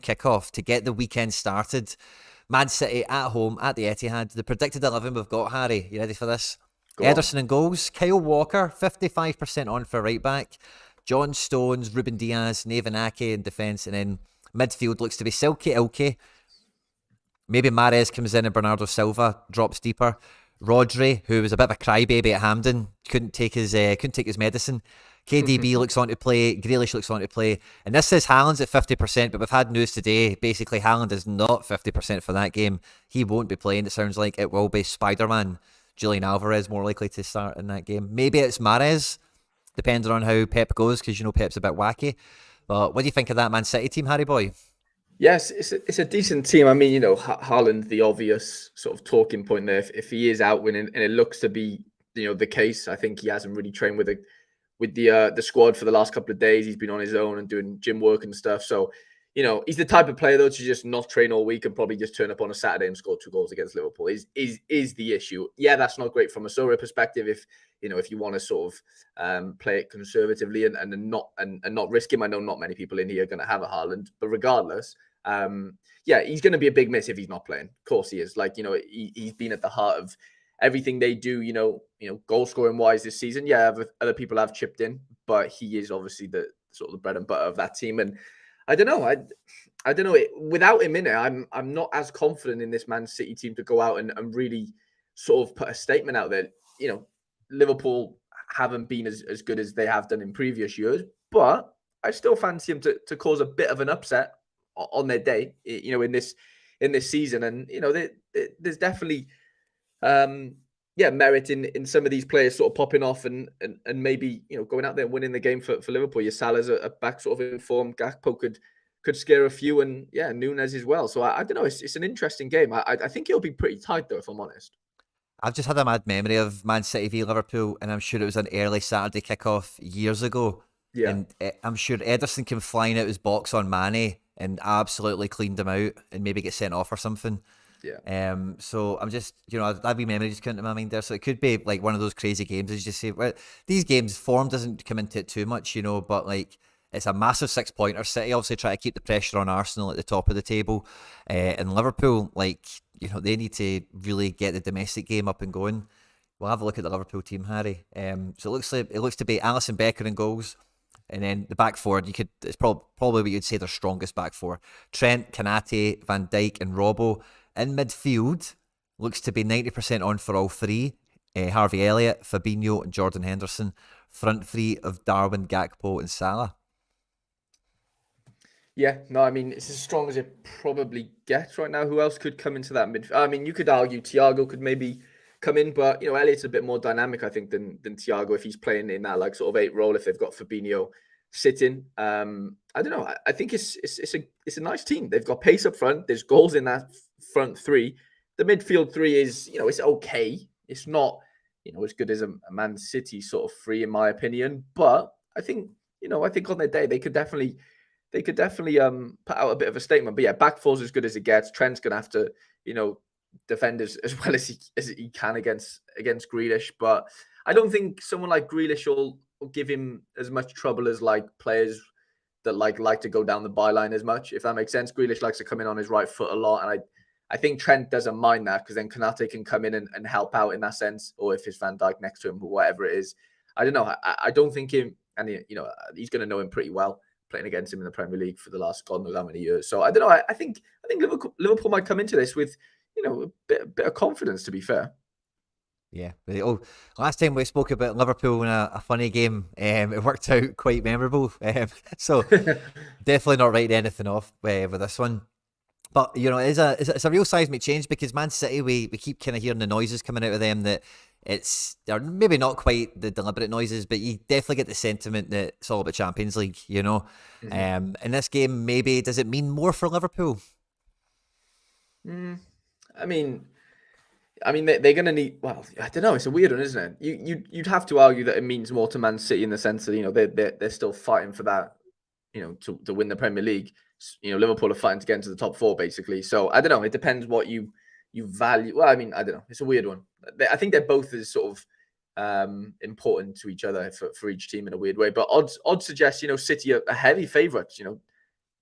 kickoff to get the weekend started. Man City at home at the Etihad. The predicted 11 we've got, Harry. You ready for this? Go on. Ederson in goals. Kyle Walker, 55% on for right back. John Stones, Ruben Diaz, Nathan Ake in defence. And then midfield looks to be Silky Ilkay. Maybe Mahrez comes in and Bernardo Silva drops deeper. Rodri, who was a bit of a crybaby at Hampden, couldn't take his medicine. KDB looks on to play. Grealish looks on to play. And this says Haaland's at 50%, but we've had news today. Basically, Haaland is not 50% for that game. He won't be playing. It sounds like it will be Spider-Man, Julian Alvarez, more likely to start in that game. Maybe it's Mahrez, depending on how Pep goes, because Pep's a bit wacky. But what do you think of that Man City team, Harry boy? Yes, it's a decent team. I mean, Haaland, the obvious sort of talking point there. If he is out winning, and it looks to be, the case, I think he hasn't really trained with the squad for the last couple of days. He's been on his own and doing gym work and stuff. So, he's the type of player though to just not train all week and probably just turn up on a Saturday and score 2 goals against Liverpool. Is the issue? Yeah, that's not great from a Sorare perspective. If you want to sort of play it conservatively and not risk him. I know not many people in here are going to have a Haaland, but regardless. He's going to be a big miss if he's not playing. Of course he is. He's been at the heart of everything they do, goal scoring wise this season. Yeah, other people have chipped in, but he is obviously the sort of the bread and butter of that team. And I don't know. I don't know. Without him in it, I'm not as confident in this Man City team to go out and really sort of put a statement out there. Liverpool haven't been as good as they have done in previous years, but I still fancy him to cause a bit of an upset on their day, in this season. And there's definitely merit in some of these players sort of popping off and maybe going out there and winning the game for Liverpool. Your Salah's a back sort of in form. Gakpo could scare a few, and Nunez as well. So I don't know. It's an interesting game. I think it'll be pretty tight though, if I'm honest. I've just had a mad memory of Man City v Liverpool, and I'm sure it was an early Saturday kickoff years ago. Yeah. And I'm sure Ederson came flying out his box on Mane and absolutely cleaned him out and maybe get sent off or something. Yeah. So I'm just, that wee memory just came to my mind there. So it could be like one of those crazy games, as you just say. Well, these games, form doesn't come into it too much, but like it's a massive 6-pointer. City obviously try to keep the pressure on Arsenal at the top of the table. And Liverpool, they need to really get the domestic game up and going. We'll have a look at the Liverpool team, Harry. So it looks to be Alisson, Becker in goals. And then the back four, it's probably what you'd say their strongest back four. Trent, Kanate, Van Dijk and Robbo. In midfield, looks to be 90% on for all three. Harvey Elliott, Fabinho and Jordan Henderson. Front three of Darwin, Gakpo and Salah. Yeah, no, I mean, it's as strong as it probably gets right now. Who else could come into that midfield? I mean, you could argue Thiago could maybe come in, but Elliott's a bit more dynamic, I think, than Thiago if he's playing in that sort of 8 role. If they've got Fabinho sitting, I don't know. I think it's a nice team. They've got pace up front. There's goals in that front 3. The midfield 3 is it's okay. It's not as good as a Man City sort of 3 in my opinion, but I think on their day they could definitely put out a bit of a statement. But yeah, back four's as good as it gets. Trent's gonna have to defend as well as he can against Grealish, but I don't think someone like Grealish will give him as much trouble as players that like to go down the byline as much, if that makes sense. Grealish likes to come in on his right foot a lot, and I think Trent doesn't mind that, because then Kanate can come in and help out in that sense, or if it's Van Dijk next to him or whatever it is. I don't know. I don't think him, and he's going to know him pretty well, playing against him in the Premier League for the last God knows how many years. So I don't know. I think Liverpool might come into this with a bit of confidence, to be fair. Yeah. Last time we spoke about Liverpool in a funny game, it worked out quite memorable. So definitely not writing anything off with this one. But it's a real seismic change, because Man City, we keep kind of hearing the noises coming out of them that they're maybe not quite the deliberate noises, but you definitely get the sentiment that it's all about Champions League. In this game, maybe does it mean more for Liverpool? I mean, they're going to need. Well, I don't know. It's a weird one, isn't it? You'd have to argue that it means more to Man City in the sense that they're still fighting for that, to win the Premier League. Liverpool are fighting to get into the top 4, basically. So I don't know. It depends what you value. Well, I mean, I don't know. It's a weird one. I think they're both as sort of important to each other for each team in a weird way. But odds suggest City are heavy favourites.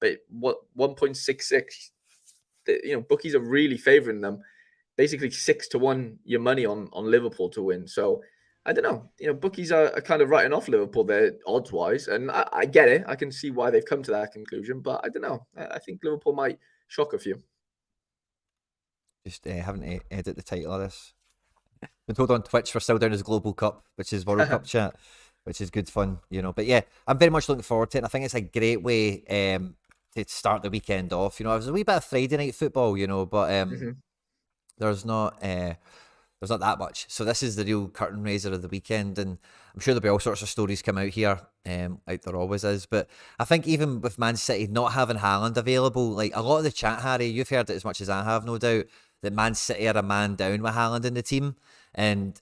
but what 1.66? Bookies are really favouring them. Basically 6-1 your money on Liverpool to win. So I don't know. Bookies are kind of writing off Liverpool there odds wise, and I get it. I can see why they've come to that conclusion, but I don't know. I think Liverpool might shock a few. Just having to edit the title of this. Been told on Twitch we're still down as Global Cup, which is World Cup chat, which is good fun, But yeah, I'm very much looking forward to it. And I think it's a great way to start the weekend off. It was a wee bit of Friday night football, but there's not that much. So this is the real curtain raiser of the weekend, and I'm sure there'll be all sorts of stories come out here, like there always is. But I think even with Man City not having Haaland available, like a lot of the chat, Harry, you've heard it as much as I have, no doubt, that Man City are a man down with Haaland in the team, and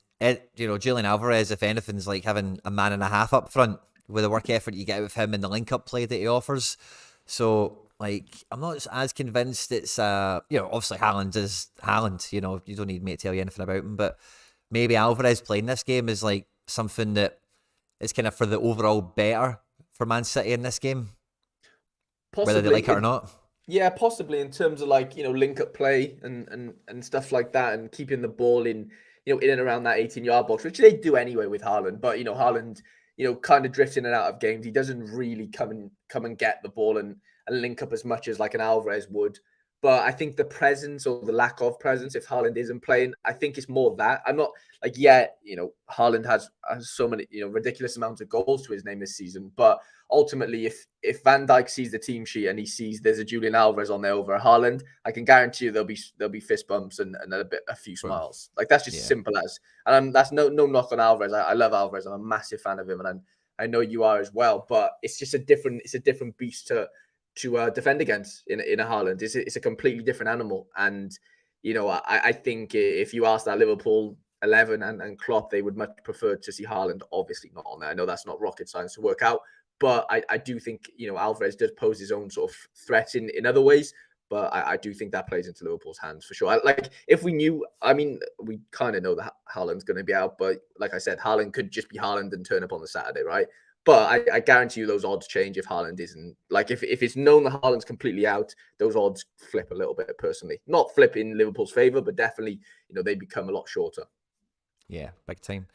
Julian Alvarez, if anything's like having a man and a half up front with the work effort you get out of him and the link-up play that he offers. So, like, I'm not as convinced it's, obviously Haaland is Haaland, you don't need me to tell you anything about him, but maybe Alvarez playing this game is like something that is kind of for the overall better for Man City in this game, possibly, whether they like it or not. Yeah, possibly in terms of like, link-up play and stuff like that, and keeping the ball in and around that 18-yard box, which they do anyway with Haaland. But, Haaland, kind of drifts in and out of games. He doesn't really come and get the ball and link up as much as like an Alvarez would. But I think the presence or the lack of presence, if Haaland isn't playing, I think it's more that. I'm not like, Haaland has so many, ridiculous amounts of goals to his name this season. But ultimately, if Van Dijk sees the team sheet and he sees there's a Julian Alvarez on there over Haaland, I can guarantee you there'll be fist bumps and a few smiles. Like that's just simple as. And that's no knock on Alvarez. I love Alvarez. I'm a massive fan of him, and I know you are as well. But it's just a different beast to defend against in a Haaland. It's a completely different animal. And, I think if you ask that Liverpool 11 and Klopp, they would much prefer to see Haaland obviously not on there. I know that's not rocket science to work out, but I do think, Alvarez does pose his own sort of threat in other ways. But I do think that plays into Liverpool's hands for sure. Like if we knew, we kind of know that Haaland's going to be out, but like I said, Haaland could just be Haaland and turn up on the Saturday, right? But I guarantee you those odds change if Haaland isn't. Like if it's known that Haaland's completely out, those odds flip a little bit personally. Not flip in Liverpool's favour, but definitely, they become a lot shorter. Yeah, big time.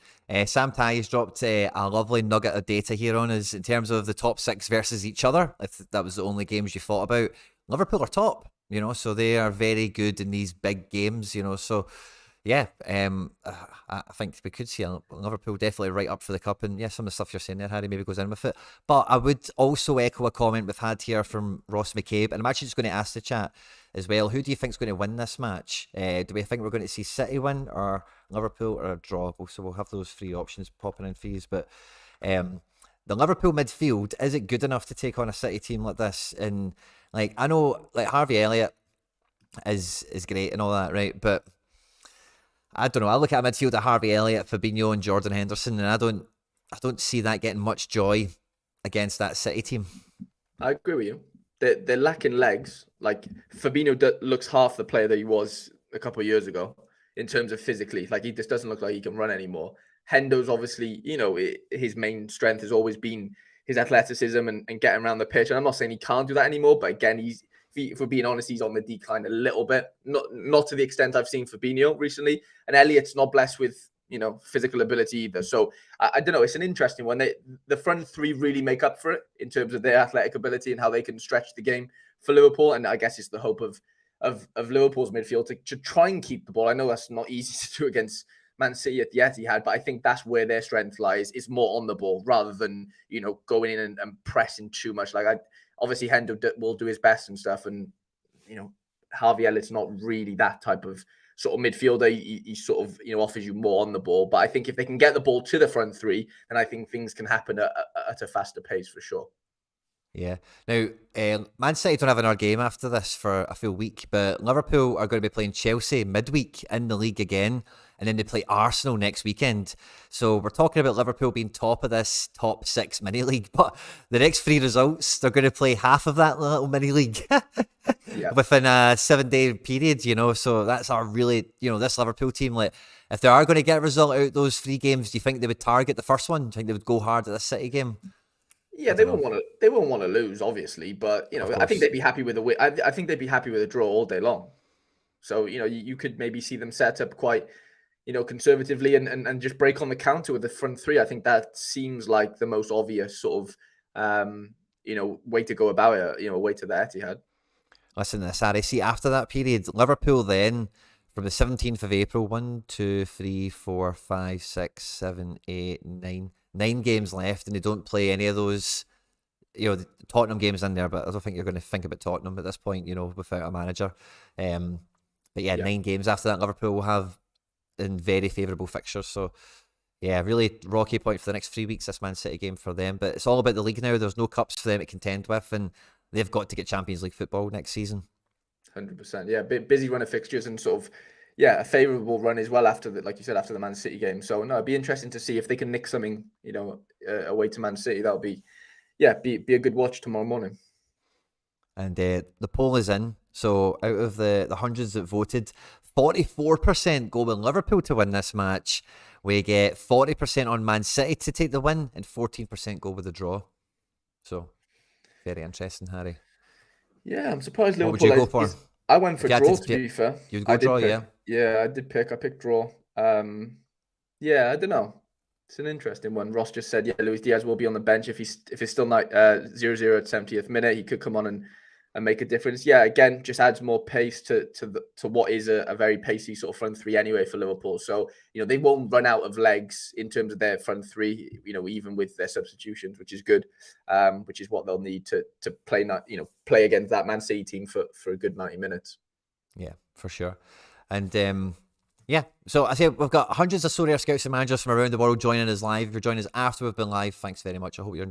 Sam Ty's dropped a lovely nugget of data here on us in terms of the top six versus each other. If that was the only games you thought about, Liverpool are top, so they are very good in these big games, so yeah, I think we could see Liverpool definitely right up for the cup, and yeah, some of the stuff you're saying there, Harry, maybe goes in with it. But I would also echo a comment we've had here from Ross McCabe, and I'm actually just going to ask the chat as well, who do you think is going to win this match? Do we think we're going to see City win, or Liverpool, or a draw? So we'll have those three options popping in fees. But the Liverpool midfield, is it good enough to take on a City team like this? And like, I know like Harvey Elliott is great and all that, right? But I don't know. I look at a midfield of Harvey Elliott, Fabinho, and Jordan Henderson, and I don't see that getting much joy against that City team. I agree with you. They're lacking legs. Like Fabinho looks half the player that he was a couple of years ago in terms of physically. Like he just doesn't look like he can run anymore. Hendo's obviously, his main strength has always been his athleticism and getting around the pitch. And I'm not saying he can't do that anymore, but again, if we're being honest, he's on the decline a little bit. Not to the extent I've seen Fabinho recently. And Elliott's not blessed with, physical ability either. So I don't know. It's an interesting one. The front three really make up for it in terms of their athletic ability and how they can stretch the game for Liverpool. And I guess it's the hope of Liverpool's midfield to try and keep the ball. I know that's not easy to do against Man City at the Etihad, but I think that's where their strength lies. Is more on the ball rather than, going in and pressing too much. Like obviously Hendo will do his best and stuff. And, Harvey Elliott's not really that type of sort of midfielder. He sort of, offers you more on the ball. But I think if they can get the ball to the front three, then I think things can happen at a faster pace for sure. Yeah. Now, Man City don't have another game after this for a full week, but Liverpool are going to be playing Chelsea midweek in the league again, and then they play Arsenal next weekend. So we're talking about Liverpool being top of this top six mini league, but the next three results, they're going to play half of that little mini league within a 7-day period, so that's our really, this Liverpool team, like, if they are going to get a result out of those three games, do you think they would target the first one? Do you think they would go hard at the City game? Yeah, I they don't won't know. want to. They won't want to lose, obviously, but Of I think course. they'd be happy with a win. I think they'd be happy with a draw all day long. So you could maybe see them set up quite conservatively and just break on the counter with the front three. I think that seems like the most obvious sort of way to go about it. Way to the Etihad. Listen to this, Harry. See, after that period, Liverpool then, from the 17th of April, 1, 2, 3, 4, 5, 6, 7, 8, 9, 9 games left, and they don't play any of those, the Tottenham games in there, but I don't think you're going to think about Tottenham at this point, without a manager. But yeah, Yeah. 9 games after that, Liverpool will have in very favourable fixtures. So yeah, really rocky point for the next 3 weeks, this Man City game for them. But it's all about the league now. There's no cups for them to contend with, and they've got to get Champions League football next season. 100%. Yeah, busy run of fixtures and sort of a favourable run as well after the, like you said, after the Man City game. So no, it'd be interesting to see if they can nick something, away to Man City. That'll be be a good watch tomorrow morning. And the poll is in. So out of the hundreds that voted, 44% go with Liverpool to win this match. We get 40% on Man City to take the win, and 14% go with the draw. So very interesting, Harry. Yeah, I'm surprised What would Liverpool. you go for? I went for If you had to draw. To pick- be fair, You'd go I did draw, pick. yeah. Yeah, I did pick. I picked draw. Yeah, I don't know. It's an interesting one. Ross just said, yeah, Luis Diaz will be on the bench if it's still not 0-0 at 70th minute. He could come on and make a difference. Yeah, again, just adds more pace to what is a very pacey sort of front three anyway for Liverpool. So they won't run out of legs in terms of their front three. Even with their substitutions, which is good. Which is what they'll need to play against that Man City team for a good 90 minutes. Yeah, for sure. And yeah, so I say we've got hundreds of Sorare scouts and managers from around the world joining us live. If you're joining us after we've been live, thanks very much. I hope you're